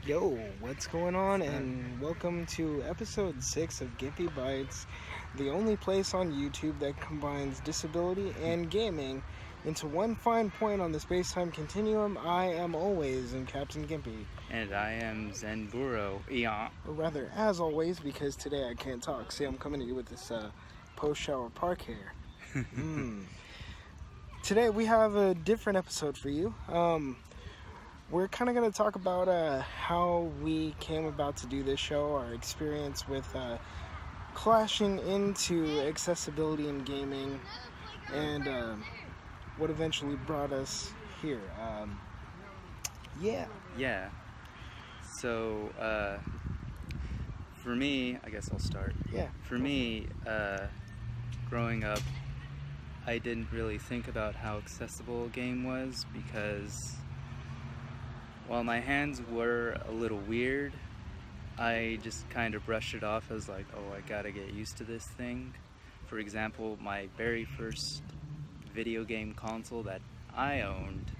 Yo, what's going on? And welcome to episode 6 of Gimpy Bytes, the only place on YouTube that combines disability and gaming into one fine point on the space-time continuum. I am always in Captain Gimpy. And I am Zen Burro. Yeah. Or rather, as always, because today I can't talk. See, I'm coming at you with this post-shower park hair. Today we have a different episode for you. We're kind of going to talk about how we came about to do this show, our experience with clashing into accessibility in gaming, and what eventually brought us here. Yeah. So, for me, I guess I'll start. Yeah. For me, growing up, I didn't really think about how accessible a game was because while my hands were a little weird, I just kind of brushed it off as like, oh, I gotta get used to this thing. For example, my very first video game console that I owned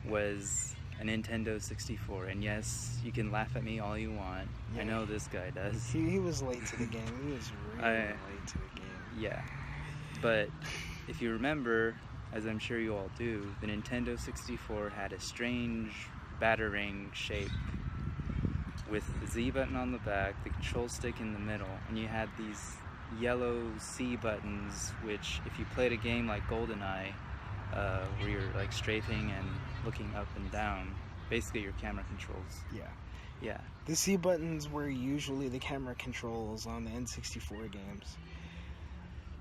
was a Nintendo 64. And yes, you can laugh at me all you want. Yeah. I know this guy does. He was late to the game. He was really late to the game. Yeah. But if you remember, as I'm sure you all do, the Nintendo 64 had a strange battering shape with the Z button on the back, the control stick in the middle, and you had these yellow C buttons, which if you played a game like GoldenEye, where you're like strafing and looking up and down, basically your camera controls. Yeah. The C buttons were usually the camera controls on the N64 games.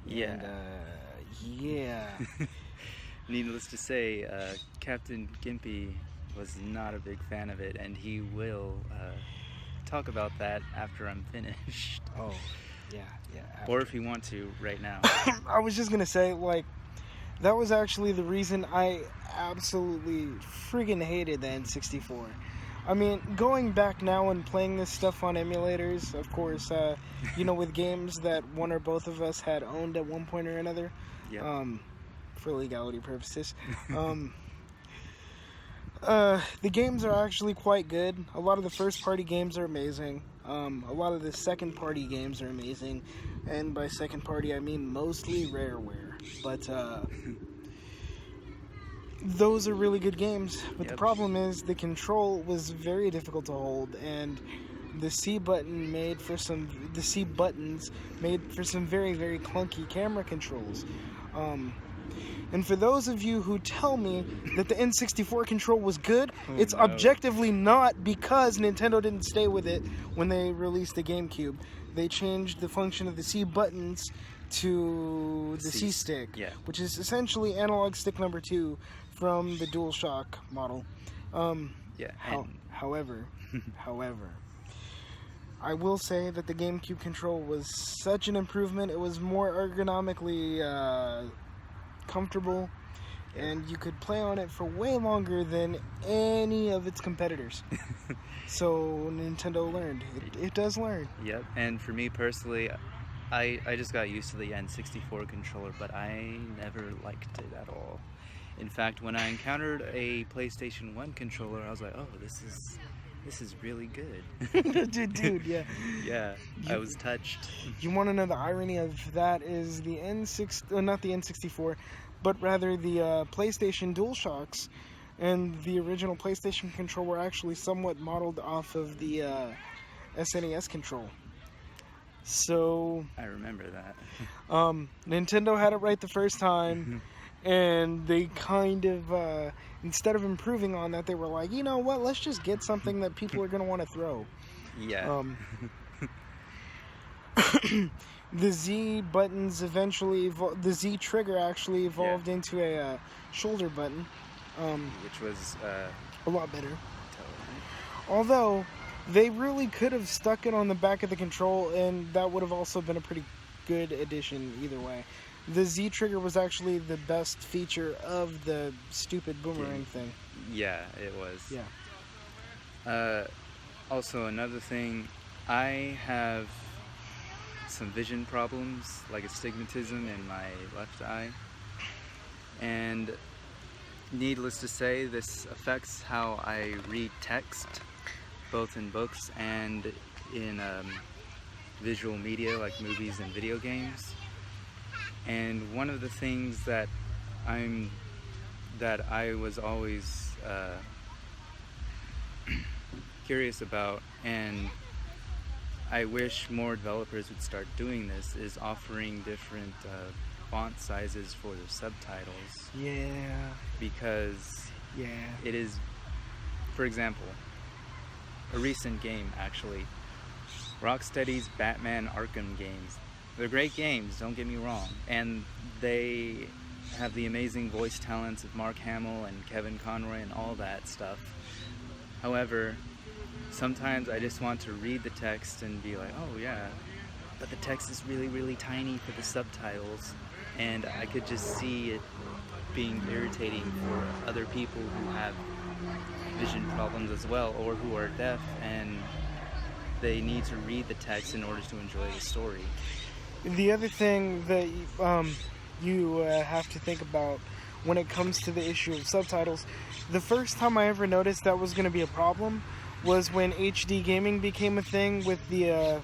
Yeah. And, yeah. Needless to say, Captain Gimpy was not a big fan of it, and he will talk about that after I'm finished. Oh, yeah. Or if you want to, right now. I was just gonna say, like, that was actually the reason I absolutely friggin' hated the N64. I mean, going back now and playing this stuff on emulators, of course, with games that one or both of us had owned at one point or another, Yep. For legality purposes. The games are actually quite good. A lot of the first-party games are amazing. A lot of the second-party games are amazing. And by second-party, I mean mostly Rareware. But, those are really good games. But the problem is the control was very difficult to hold. And the C buttons made for some very, very clunky camera controls. And for those of you who tell me that the N64 control was good, it's objectively not, because Nintendo didn't stay with it when they released the GameCube. They changed the function of the C buttons to the C stick, which is essentially analog stick number 2 from the DualShock model. However, I will say that the GameCube control was such an improvement. It was more ergonomically comfortable, and you could play on it for way longer than any of its competitors. So Nintendo learned. It does learn. Yep, and for me personally, I just got used to the N64 controller, but I never liked it at all. In fact, when I encountered a PlayStation 1 controller, I was like, oh, this is really good. Dude, yeah. Yeah, I was touched. You want to know the irony of that is the not the N64, but rather the PlayStation DualShocks and the original PlayStation control were actually somewhat modeled off of the SNES control. So I remember that. Nintendo had it right the first time, and they kind of instead of improving on that, they were like, you know what, let's just get something that people are going to want to throw. Yeah. The Z buttons eventually the Z trigger actually evolved into a shoulder button, which was a lot better. Although they really could have stuck it on the back of the control, and that would have also been a pretty good addition either way. The Z trigger was actually the best feature of the stupid boomerang thing. Yeah, it was. Yeah. Also, another thing, I have some vision problems, like astigmatism in my left eye. And needless to say, this affects how I read text. both in books and in visual media like movies and video games. And one of the things that I was always curious about, and I wish more developers would start doing this, is offering different font sizes for their subtitles. Yeah. Because it is, for example, a recent game actually, Rocksteady's Batman Arkham games. They're great games, don't get me wrong, and they have the amazing voice talents of Mark Hamill and Kevin Conroy and all that stuff. However, sometimes I just want to read the text and be like, oh yeah, but the text is really, really tiny for the subtitles, and I could just see it being irritating for other people who have vision problems as well, or who are deaf and they need to read the text in order to enjoy the story. The other thing that you have to think about when it comes to the issue of subtitles, the first time I ever noticed that was going to be a problem was when HD gaming became a thing with the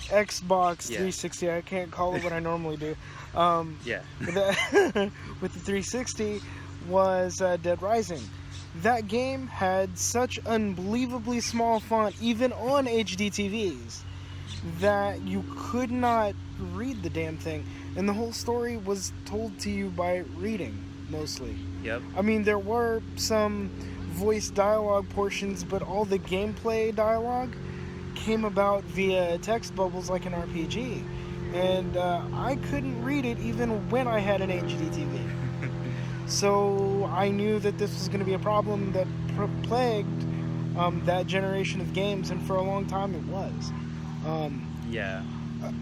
Xbox 360. I can't call it what I normally do. With the 360 was Dead Rising. That game had such unbelievably small font, even on HD TVs, that you could not read the damn thing. And the whole story was told to you by reading, mostly. Yep. I mean, there were some voice dialogue portions, but all the gameplay dialogue came about via text bubbles like an RPG. And I couldn't read it even when I had an HD TV. So I knew that this was going to be a problem that plagued that generation of games, and for a long time it was.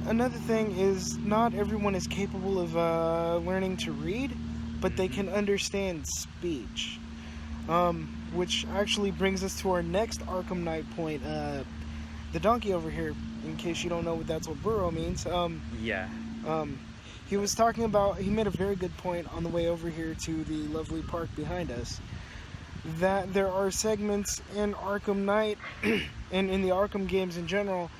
Another thing is, not everyone is capable of learning to read, but they can understand speech. Which actually brings us to our next Arkham Knight point. The donkey over here, in case you don't know what that's what Burro means. He was talking about, he made a very good point on the way over here to the lovely park behind us, that there are segments in Arkham Knight and in the Arkham games in general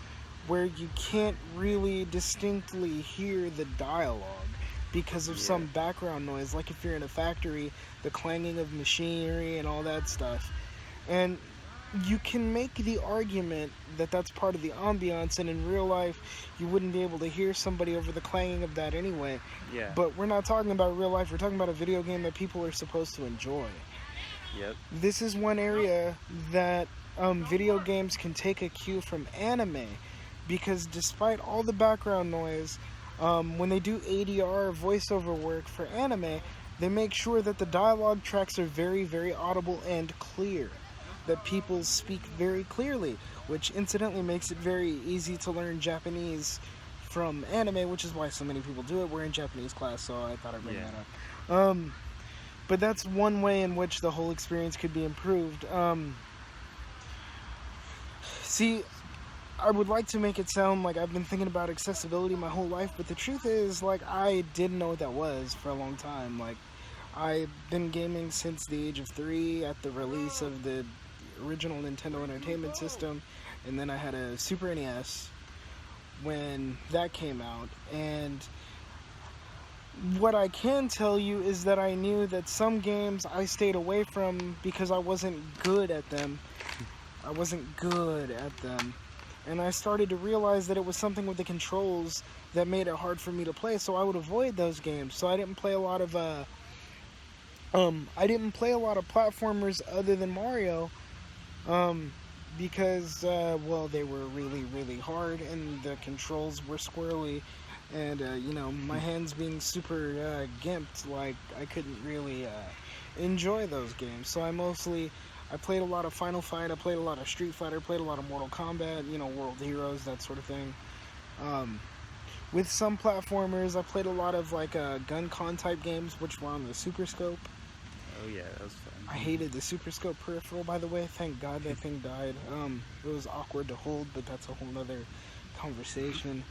where you can't really distinctly hear the dialogue because of some background noise, like if you're in a factory, the clanging of machinery and all that stuff. And you can make the argument that that's part of the ambiance, and in real life you wouldn't be able to hear somebody over the clanging of that anyway. But we're not talking about real life, we're talking about a video game that people are supposed to enjoy. This is one area that video games can take a cue from anime, because despite all the background noise, when they do ADR voiceover work for anime, they make sure that the dialogue tracks are very, very audible and clear, that people speak very clearly, which incidentally makes it very easy to learn Japanese from anime, which is why so many people do it. We're in Japanese class, so I thought I'd bring that up. But that's one way in which the whole experience could be improved. See, I would like to make it sound like I've been thinking about accessibility my whole life, but the truth is, like, I didn't know what that was for a long time. Like, I've been gaming since the age of 3 at the release of the original Nintendo Entertainment System, and then I had a Super NES when that came out. And what I can tell you is that I knew that some games I stayed away from because I wasn't good at them. And I started to realize that it was something with the controls that made it hard for me to play, so I would avoid those games. So I didn't play a lot of platformers other than Mario, because well, they were really, really hard and the controls were squirrely, and my hands being super gimped, like, I couldn't really enjoy those games. So I played a lot of Final Fight, I played a lot of Street Fighter, played a lot of Mortal Kombat, World Heroes, that sort of thing. With some platformers, I played a lot of gun con type games, which were on the Super Scope. Oh yeah, that was fun. I hated the Super Scope peripheral, by the way. Thank God that thing died. It was awkward to hold, but that's a whole other conversation.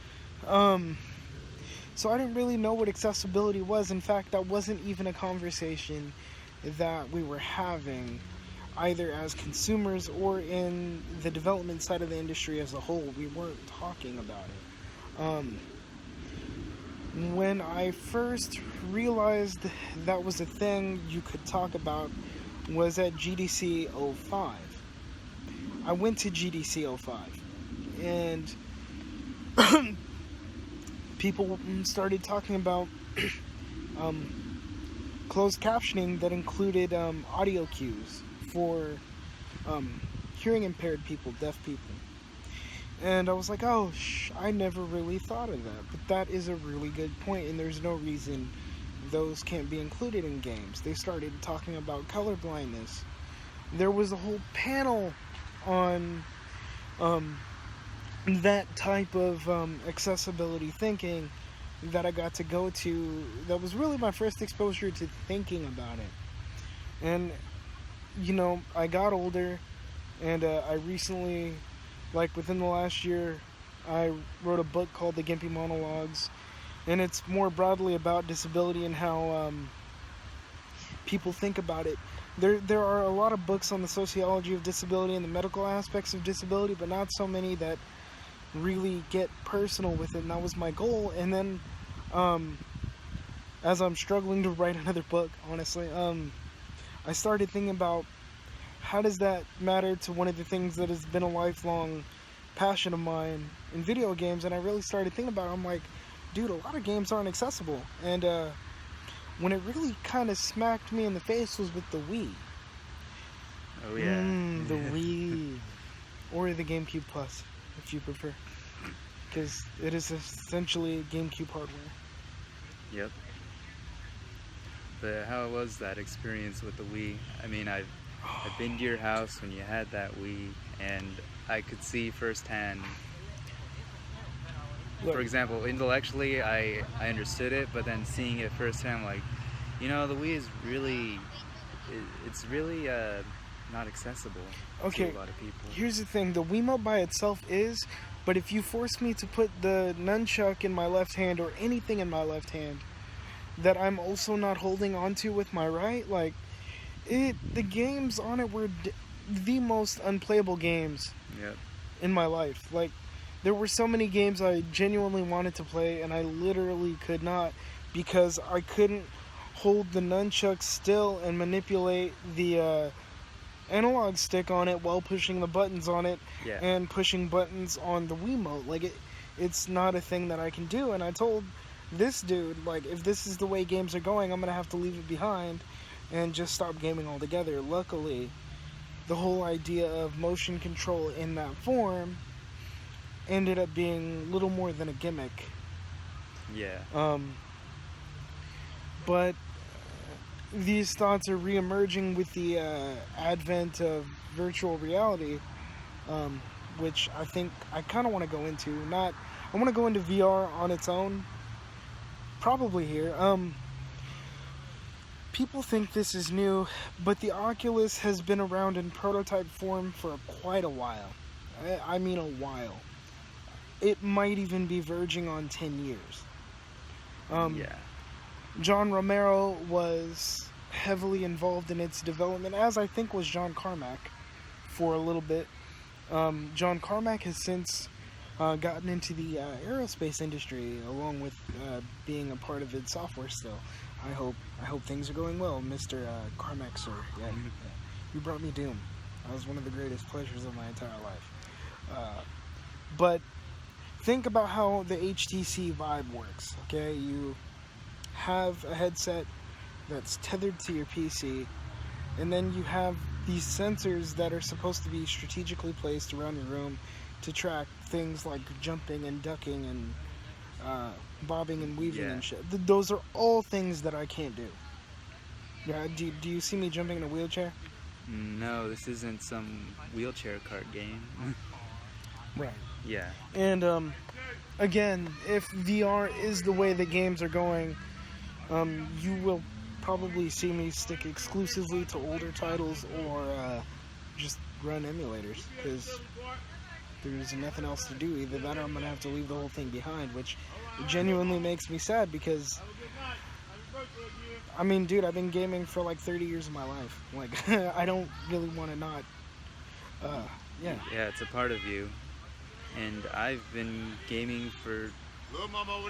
So I didn't really know what accessibility was. In fact, that wasn't even a conversation that we were having. either as consumers or in the development side of the industry as a whole. We weren't talking about it. When I first realized that was a thing you could talk about was at GDC 05. I went to GDC 05 and people started talking about closed captioning that included audio cues for hearing impaired people, deaf people. And I was like, oh, I never really thought of that. But that is a really good point, and there's no reason those can't be included in games. They started talking about color blindness. There was a whole panel on that type of accessibility thinking that I got to go to. That was really my first exposure to thinking about it. And, you know, I got older, and I recently, like within the last year, I wrote a book called The Gimpy Monologues, and it's more broadly about disability and how people think about it. There are a lot of books on the sociology of disability and the medical aspects of disability, but not so many that really get personal with it, and that was my goal. And then as I'm struggling to write another book, honestly, I started thinking about how does that matter to one of the things that has been a lifelong passion of mine in video games. And I really started thinking about it. I'm like, dude, a lot of games aren't accessible. And when it really kind of smacked me in the face was with the Wii. Oh yeah. The Wii. Or the GameCube Plus, if you prefer. Because it is essentially GameCube hardware. Yep. But how was that experience with the Wii? I mean, I've been to your house when you had that Wii, and I could see firsthand. Look, for example, intellectually, I understood it, but then seeing it firsthand, like, you know, the Wii is really, it's really not accessible to a lot of people. Here's the thing, the Wiimote by itself is, but if you force me to put the nunchuck in my left hand or anything in my left hand that I'm also not holding onto with my right, like, the games on it were the most unplayable games in my life. Like, there were so many games I genuinely wanted to play, and I literally could not because I couldn't hold the nunchuck still and manipulate the analog stick on it while pushing the buttons on it and pushing buttons on the Wiimote. Like, it's not a thing that I can do. And I told this dude, like, if this is the way games are going, I'm gonna have to leave it behind and just stop gaming altogether. Luckily, the whole idea of motion control in that form ended up being little more than a gimmick. But these thoughts are re-emerging with the advent of virtual reality, which I think I kind of want to go into. I want to go into VR on its own, probably here. People think this is new, but the Oculus has been around in prototype form for quite a while. I mean a while. It might even be verging on 10 years. John Romero was heavily involved in its development, as I think was John Carmack for a little bit. John Carmack has since gotten into the aerospace industry, along with being a part of id Software still. I hope things are going well, Mr. Carmack, sir. Yeah, you brought me Doom. That was one of the greatest pleasures of my entire life. But think about how the HTC Vive works, okay? You have a headset that's tethered to your PC, and then you have these sensors that are supposed to be strategically placed around your room to track things like jumping and ducking and bobbing and weaving and shit. Those are all things that I can't do. Yeah, do you see me jumping in a wheelchair? No, this isn't some wheelchair cart game. Right. Yeah. And again, if VR is the way the games are going, you will probably see me stick exclusively to older titles or just run emulators, because there's nothing else to do. Either that or I'm going to have to leave the whole thing behind, which genuinely makes me sad, because I mean, dude, I've been gaming for like 30 years of my life. Like, I don't really want to not. Yeah. Yeah, it's a part of you. And I've been gaming for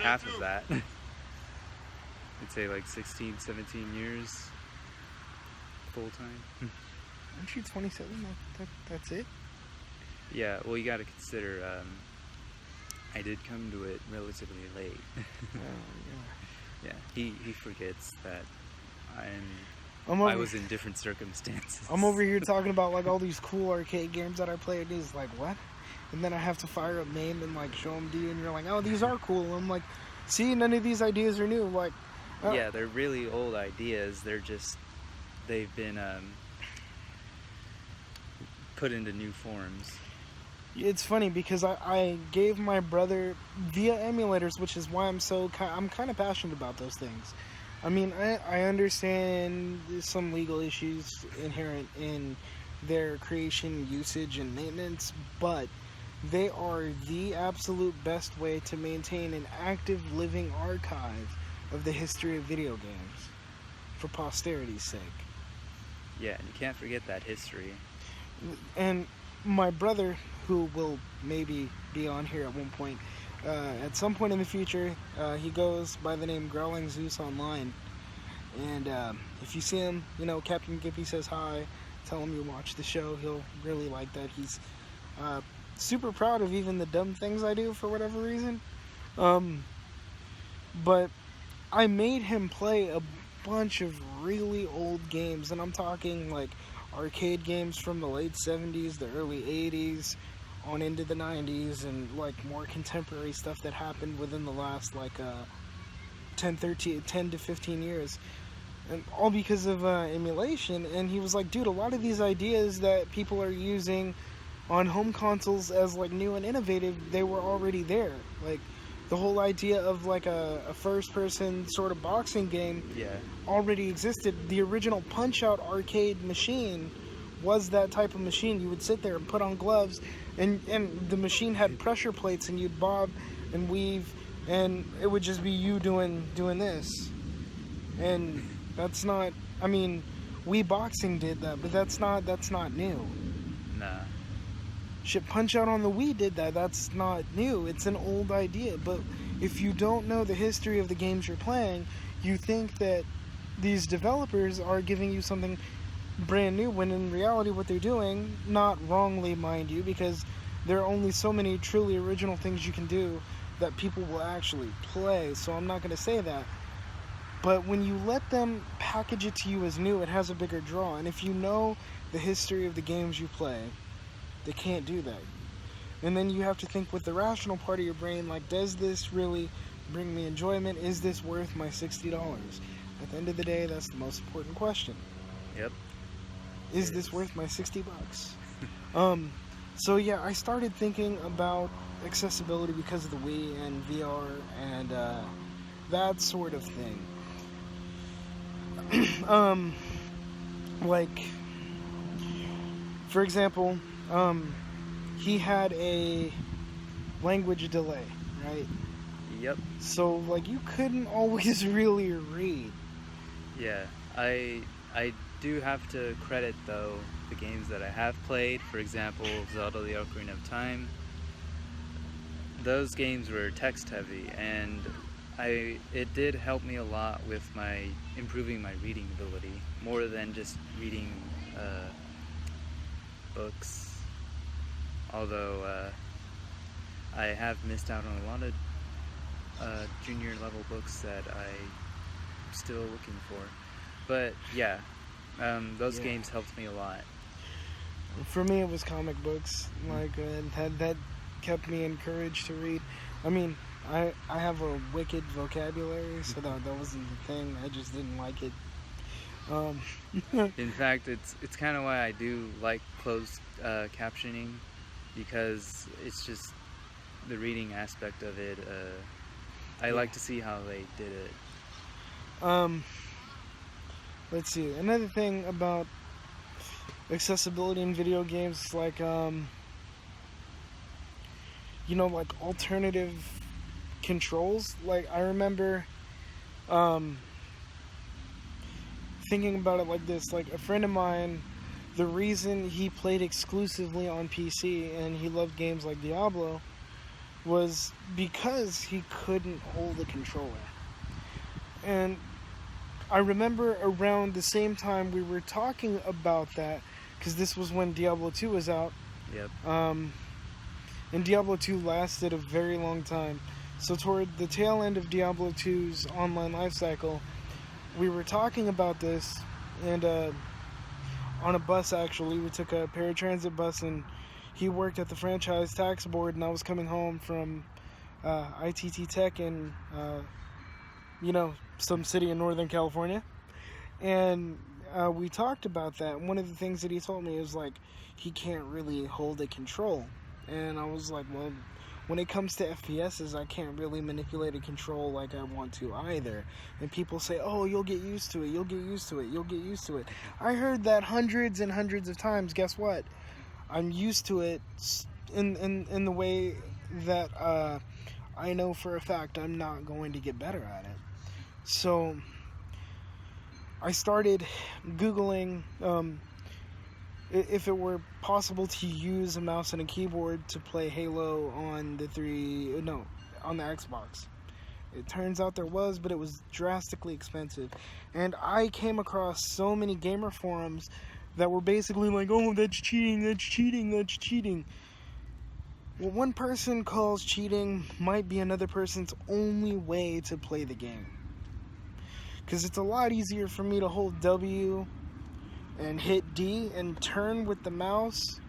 half of that. I'd say like 16, 17 years full time. Aren't you 27? That's it? Yeah, well, you got to consider I did come to it relatively late. Yeah, he forgets that I was in different circumstances. I'm over here talking about like all these cool arcade games that I played. He's like, what? And then I have to fire up name and like show them to you, and you're like, oh, these are cool. And I'm like, see, none of these ideas are new. Like, yeah, they're really old ideas. They've been put into new forms. It's funny because I gave my brother via emulators, which is why I'm kind of passionate about those things. I mean, I understand some legal issues inherent in their creation, usage, and maintenance, but they are the absolute best way to maintain an active living archive of the history of video games for posterity's sake. Yeah, and you can't forget that history. And my brother, who will maybe be on here at one point, at some point in the future, he goes by the name Growling Zeus Online. And if you see him, you know, Captain Gimpy says hi, tell him you watch the show. He'll really like that. He's super proud of even the dumb things I do for whatever reason. But I made him play a bunch of really old games, and I'm talking like arcade games from the late 70s, the early 80s, on into the 90s, and like more contemporary stuff that happened within the last like 10 to 15 years, and all because of emulation. And he was like, dude, a lot of these ideas that people are using on home consoles as like new and innovative, they were already there. Like the whole idea of like a first-person sort of boxing game already existed. The original Punch-Out arcade machine was that type of machine. You would sit there and put on gloves, and the machine had pressure plates, and you'd bob and weave, and it would just be you doing this. And that's not, I mean, Wii Boxing did that, but that's not new. Nah. Shit, Punch-Out on the Wii did that. That's not new. It's an old idea. But if you don't know the history of the games you're playing, you think that these developers are giving you something brand new, when in reality what they're doing, not wrongly mind you, because there are only so many truly original things you can do that people will actually play, so I'm not going to say that. But when you let them package it to you as new, it has a bigger draw. And if you know the history of the games you play, they can't do that. And then you have to think with the rational part of your brain, like, does this really bring me enjoyment? Is this worth my $60? At the end of the day, that's the most important question. Yep. Is this worth my $60? So yeah, I started thinking about accessibility because of the Wii and VR and that sort of thing. Like, for example, he had a language delay, right? Yep. So like you couldn't always really read. Yeah, I do have to credit though the games that I have played. For example, Zelda: The Ocarina of Time. Those games were text heavy, and it did help me a lot with improving my reading ability, more than just reading books. Although I have missed out on a lot of junior level books that I'm still looking for. But yeah, those games helped me a lot. For me, it was comic books. Like that kept me encouraged to read. I mean, I have a wicked vocabulary, so that wasn't the thing. I just didn't like it. In fact, it's kind of why I do like closed captioning, because it's just the reading aspect of it. I like to see how they did it. Let's see. Another thing about accessibility in video games, like like alternative controls. Like I remember thinking about it like this, like a friend of mine, the reason he played exclusively on PC and he loved games like Diablo was because he couldn't hold a controller. And I remember around the same time we were talking about that, because this was when Diablo 2 was out. Yep. And Diablo 2 lasted a very long time. So toward the tail end of Diablo 2's online life cycle, we were talking about this, and on a bus actually, we took a paratransit bus, and he worked at the franchise tax board, and I was coming home from ITT Tech in, some city in Northern California. And we talked about that. One of the things that he told me is, like, he can't really hold a control. And I was like, well, when it comes to FPSs, I can't really manipulate a control like I want to either. And people say, oh, you'll get used to it, you'll get used to it, you'll get used to it. I heard that hundreds and hundreds of times. Guess what? I'm used to it in the way that I know for a fact I'm not going to get better at it. So I started Googling if it were possible to use a mouse and a keyboard to play Halo on the Xbox. It turns out there was, but it was drastically expensive. And I came across so many gamer forums that were basically like, oh, that's cheating, that's cheating, that's cheating. What one person calls cheating might be another person's only way to play the game. Because it's a lot easier for me to hold W and hit D and turn with the mouse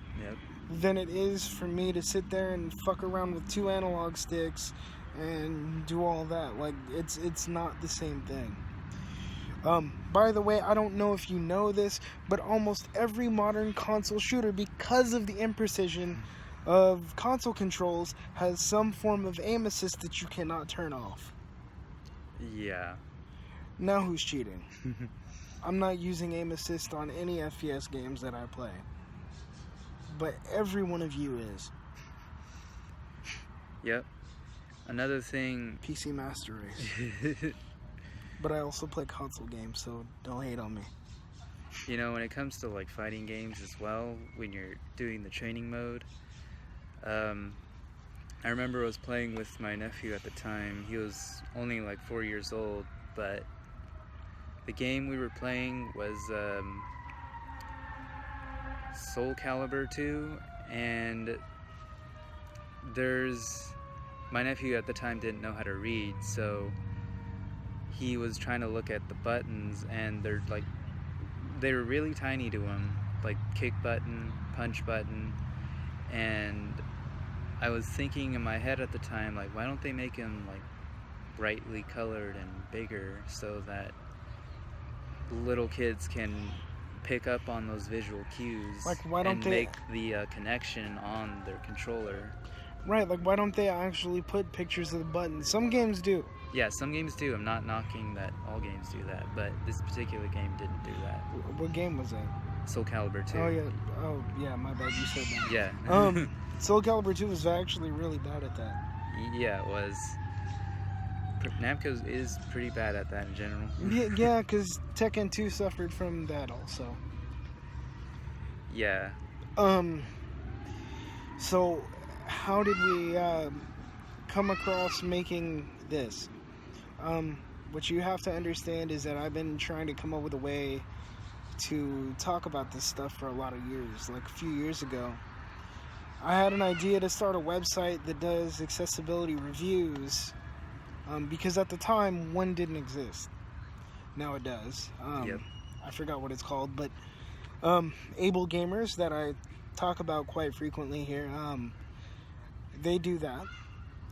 than it is for me to sit there and fuck around with 2 analog sticks and do all that. Like, it's not the same thing. By the way, I don't know if you know this, but almost every modern console shooter, because of the imprecision of console controls, has some form of aim assist that you cannot turn off. Yeah. Now who's cheating? I'm not using aim assist on any FPS games that I play. But every one of you is. Yep. Another thing... PC Master Race. But I also play console games, so don't hate on me. You know, when it comes to, like, fighting games as well, when you're doing the training mode, I remember I was playing with my nephew at the time. He was only, like, 4 years old, but the game we were playing was Soul Calibur 2, and my nephew at the time didn't know how to read, so he was trying to look at the buttons, and they were really tiny to him, like kick button, punch button, and I was thinking in my head at the time, like, why don't they make him like brightly colored and bigger so that little kids can pick up on those visual cues, like, why don't they make the connection on their controller. Right, like, why don't they actually put pictures of the buttons? Some games do. Yeah, some games do. I'm not knocking that all games do that, but this particular game didn't do that. What game was that? Soul Calibur 2. Oh yeah, my bad, you said that. Yeah. Soul Calibur 2 was actually really bad at that. Yeah, it was. Namco is pretty bad at that in general. Yeah, because Tekken 2 suffered from that also. Yeah. So, how did we come across making this? What you have to understand is that I've been trying to come up with a way to talk about this stuff for a lot of years. Like, a few years ago, I had an idea to start a website that does accessibility reviews. Because at the time, one didn't exist. Now it does. Yep. I forgot what it's called, but Able Gamers, that I talk about quite frequently here, they do that,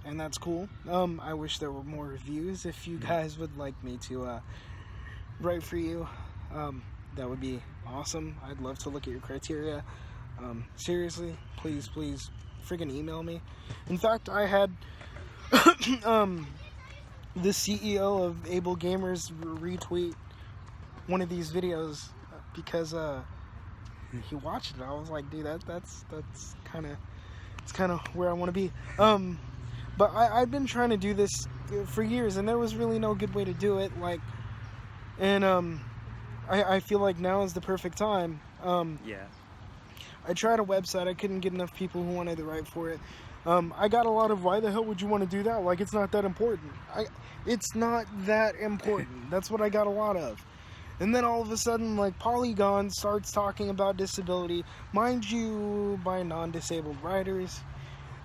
and that's cool. I wish there were more reviews. If you guys would like me to write for you, that would be awesome. I'd love to look at your criteria. Seriously, please freaking email me. In fact, I had the CEO of Able Gamers retweet one of these videos because he watched it. I was like, dude, that's kind of where I want to be. But I've been trying to do this for years, and there was really no good way to do it. Like, and I feel like now is the perfect time. Yeah. I tried a website. I couldn't get enough people who wanted to write for it. I got a lot of, why the hell would you want to do that? Like, it's not that important. It's not that important. That's what I got a lot of. And then all of a sudden, like, Polygon starts talking about disability, mind you, by non-disabled writers.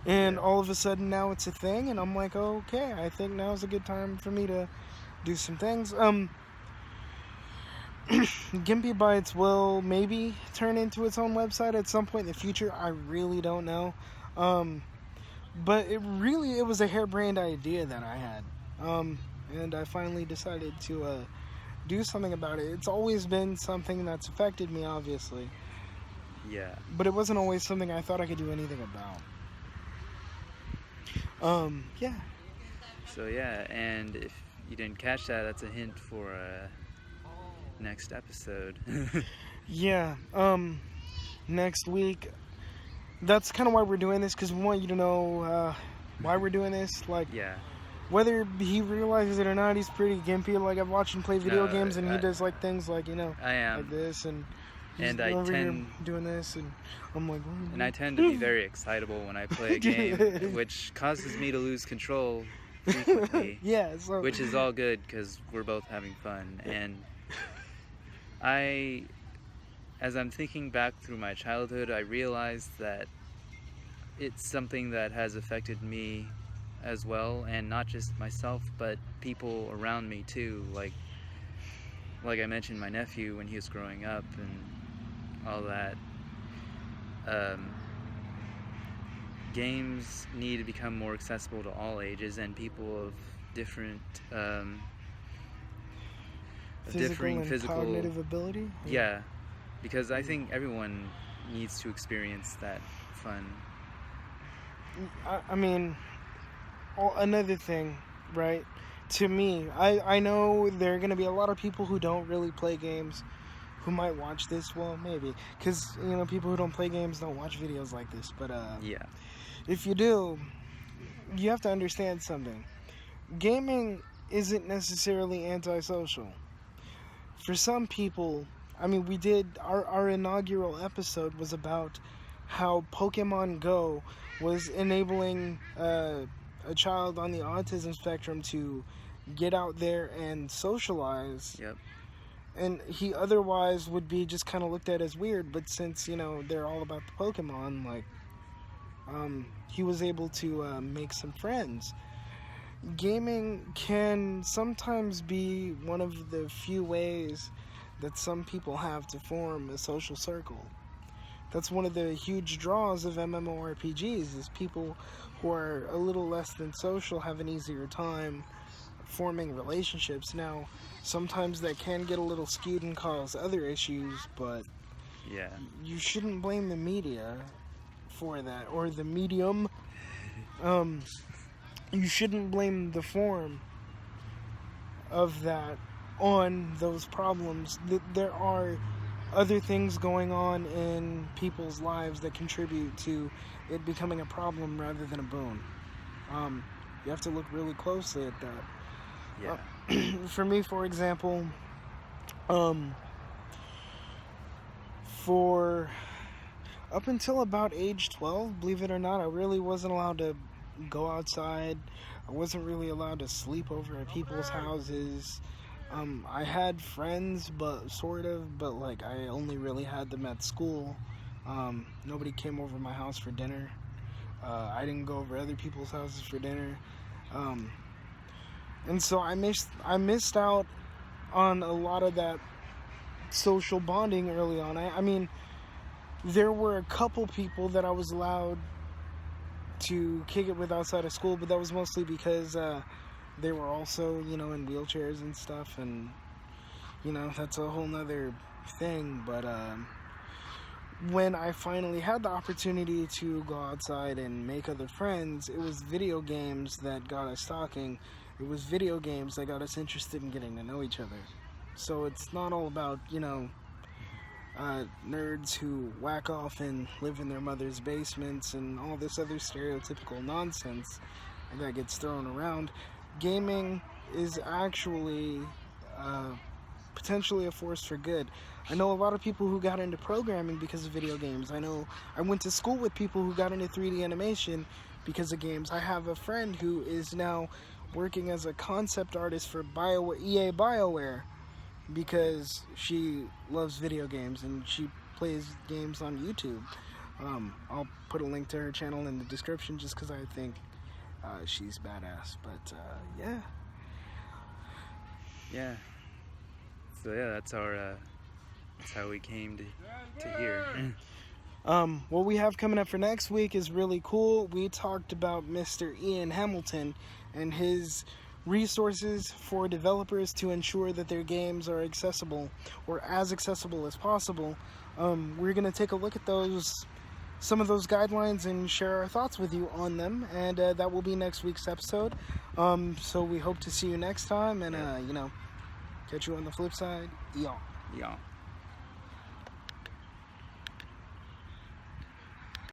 And all of a sudden now it's a thing, and I'm like, okay, I think now's a good time for me to do some things. Gimpy Bytes will maybe turn into its own website at some point in the future. I really don't know. But it was a harebrained idea that I had. And I finally decided to do something about it. It's always been something that's affected me, obviously. Yeah. But it wasn't always something I thought I could do anything about. Yeah. So yeah, and if you didn't catch that, that's a hint for next episode. Yeah. Next week. That's kind of why we're doing this, because we want you to know why we're doing this. Like, Yeah. whether he realizes it or not, he's pretty gimpy. Like, I've watched him play video games, and he does like things like, you know, I am. like this, and he's And I over tend here doing this, and I'm like, and I tend to be very excitable when I play a game, which causes me to lose control frequently. Yeah, so Which is all good because we're both having fun. And as I'm thinking back through my childhood, I realized that it's something that has affected me as well, and not just myself, but people around me too. Like I mentioned, my nephew when he was growing up and all that. Games need to become more accessible to all ages and people of different physical and cognitive ability. Yeah, because I think everyone needs to experience that fun. I mean, another thing, right? To me, I know there are going to be a lot of people who don't really play games who might watch this. Well, maybe, because, you know, people who don't play games don't watch videos like this. But Yeah. if you do, you have to understand something. Gaming isn't necessarily antisocial. For some people, I mean, we did, our inaugural episode was about how Pokemon Go was enabling a child on the autism spectrum to get out there and socialize. Yep. And he otherwise would be just kind of looked at as weird, but since, you know, they're all about the Pokemon, like, he was able to make some friends. Gaming can sometimes be one of the few ways that some people have to form a social circle. That's one of the huge draws of MMORPGs, is people who are a little less than social have an easier time forming relationships. Now, sometimes that can get a little skewed and cause other issues, but Yeah. you shouldn't blame the media for that, or the medium. You shouldn't blame the form of that on those problems. There are other things going on in people's lives that contribute to it becoming a problem rather than a boon. You have to look really closely at that. Yeah. For me, for example, for up until about age 12, believe it or not, I really wasn't allowed to go outside. I wasn't really allowed to sleep over at people's houses. I had friends, but like, I only really had them at school. Nobody came over my house for dinner. I didn't go over other people's houses for dinner. And so I missed out on a lot of that social bonding early on. I mean, there were a couple people that I was allowed to kick it with outside of school, but that was mostly because they were also, you know, in wheelchairs and stuff, and, you know, that's a whole nother thing. But when I finally had the opportunity to go outside and make other friends, it was video games that got us talking. It was video games that got us interested in getting to know each other. So it's not all about, you know, nerds who whack off and live in their mother's basements and all this other stereotypical nonsense that gets thrown around. Gaming is actually potentially a force for good. I know a lot of people who got into programming because of video games. I know I went to school with people who got into 3D animation because of games. I have a friend who is now working as a concept artist for EA BioWare because she loves video games and she plays games on YouTube. I'll put a link to her channel in the description just because I think she's badass. But yeah. Yeah. So yeah, that's how we came to here. What we have coming up for next week is really cool. We talked about Mr. Ian Hamilton and his resources for developers to ensure that their games are accessible or as accessible as possible. We're going to take a look at some of those guidelines and share our thoughts with you on them, and that will be next week's episode. So we hope to see you next time, and catch you on the flip side. Y'all.